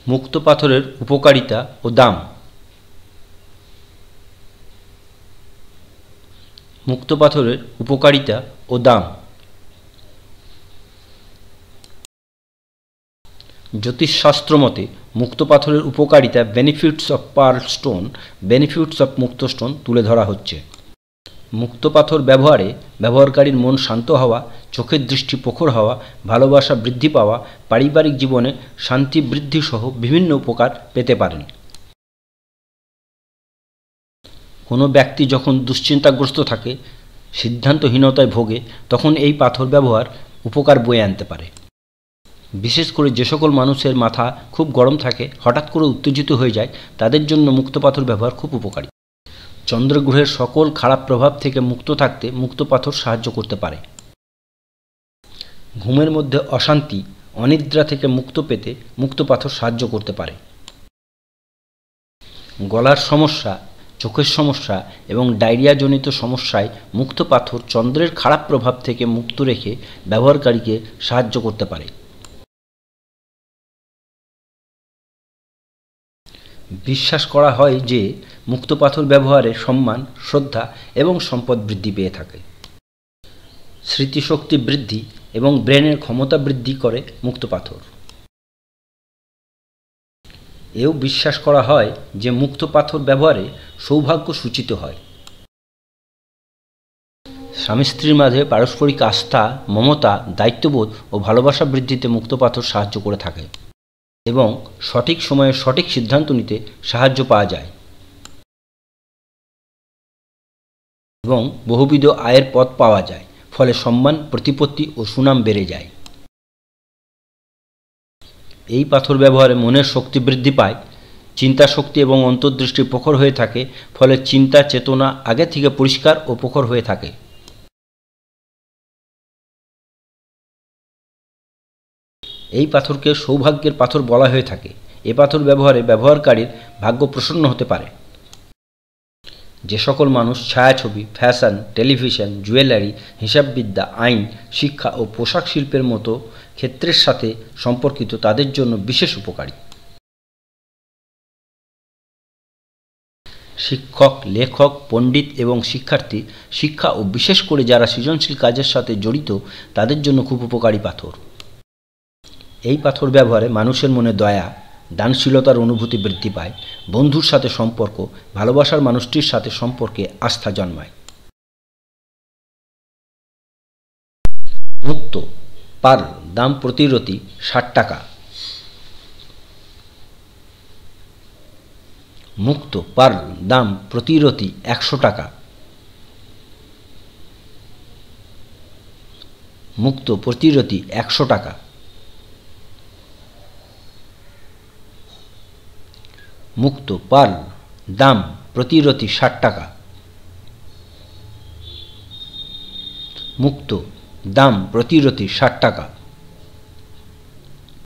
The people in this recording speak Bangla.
মুক্ত পাথরের উপকারিতা ও দাম। মুক্ত পাথরের উপকারিতা ও দাম। জ্যোতিষশাস্ত্র মতে মুক্ত পাথরের উপকারিতা benefits of pearl stone, benefits of মুক্ত স্টোন তুলে ধরা হচ্ছে। মুক্ত পাথর ব্যবহারে ব্যবহারকারীর মন শান্ত হওয়া, চোখের দৃষ্টি প্রখর হওয়া, ভালোবাসা বৃদ্ধি পাওয়া, পারিবারিক জীবনে শান্তি বৃদ্ধি সহ বিভিন্ন উপকার পেতে পারেন। কোনো ব্যক্তি যখন দুশ্চিন্তাগ্রস্ত থাকে, সিদ্ধান্তহীনতায় ভোগে, তখন এই পাথর ব্যবহার উপকার বয়ে আনতে পারে। বিশেষ করে যে সকল মানুষের মাথা খুব গরম থাকে, হঠাৎ করে উত্তেজিত হয়ে যায়, তাদের জন্য মুক্ত পাথর ব্যবহার খুব উপকারী। চন্দ্রগ্রহের সকল খারাপ প্রভাব থেকে মুক্ত থাকতে মুক্ত পাথর সাহায্য করতে পারে। ঘুমের মধ্যে অশান্তি, অনিদ্রা থেকে মুক্ত পেতে মুক্ত পাথর সাহায্য করতে পারে। গলার সমস্যা, চোখের সমস্যা এবং ডায়রিয়াজনিত সমস্যায় মুক্ত পাথর চন্দ্রের খারাপ প্রভাব থেকে মুক্ত রেখে ব্যবহারকারীকে সাহায্য করতে পারে। বিশ্বাস করা হয় যে মুক্ত পাথর ব্যবহারে সম্মান, শ্রদ্ধা এবং সম্পদ বৃদ্ধি পেয়ে থাকে। স্মৃতিশক্তি বৃদ্ধি এবং ব্রেনের ক্ষমতা বৃদ্ধি করে মুক্ত পাথর। এও বিশ্বাস করা হয় যে মুক্ত পাথর ব্যবহারে সৌভাগ্য সূচিত হয়। স্বামী স্ত্রীর মাঝে পারস্পরিক আস্থা, মমতা, দায়িত্ববোধ ও ভালোবাসা বৃদ্ধিতে মুক্ত পাথর সাহায্য করে থাকে এবং সঠিক সময়ে সঠিক সিদ্ধান্ত নিতে সাহায্য পাওয়া যায় এবং বহুবিধ আয়ের পথ পাওয়া যায়, ফলে সম্মান, প্রতিপত্তি ও সুনাম বেড়ে যায়। এই পাথর ব্যবহারে মনের শক্তি বৃদ্ধি পায়, চিন্তা শক্তি এবং অন্তর্দৃষ্টি প্রখর হয়ে থাকে, ফলে চিন্তা চেতনা আগে থেকে পরিষ্কার ও প্রখর হয়ে থাকে। এই পাথরকে সৌভাগ্যের পাথর বলা হয়ে থাকে। এ পাথর ব্যবহারে ব্যবহারকারীর ভাগ্য প্রসন্ন হতে পারে। যে সকল মানুষ ছায়াছবি, ফ্যাশন, টেলিভিশন, জুয়েলারি, হিসাববিদ্যা, আইন, শিক্ষা ও পোশাক শিল্পের মতো ক্ষেত্রের সাথে সম্পর্কিত, তাদের জন্য বিশেষ উপকারী। শিক্ষক, লেখক, পণ্ডিত এবং শিক্ষার্থী, শিক্ষা ও বিশেষ করে যারা সৃজনশীল কাজের সাথে জড়িত, তাদের জন্য খুব উপকারী পাথর। এই পাথর ব্যবহারে মানুষের মনে দয়া, দানশীলতার অনুভূতি বৃদ্ধি পায়, বন্ধুর সাথে সম্পর্ক, ভালোবাসার মানুষটির সাথে সম্পর্কে আস্থা জন্মায়। মুক্ত পার্ল, দাম প্রতি রতি 60 টাকা। মুক্ত পার্ল, দাম প্রতি রতি 100 টাকা। মুক্ত প্রতি রতি 100 টাকা। মুক্ত পার্ল, দাম প্রতি রতি 60 টাকা। মুক্ত দাম প্রতি রতি 60 টাকা।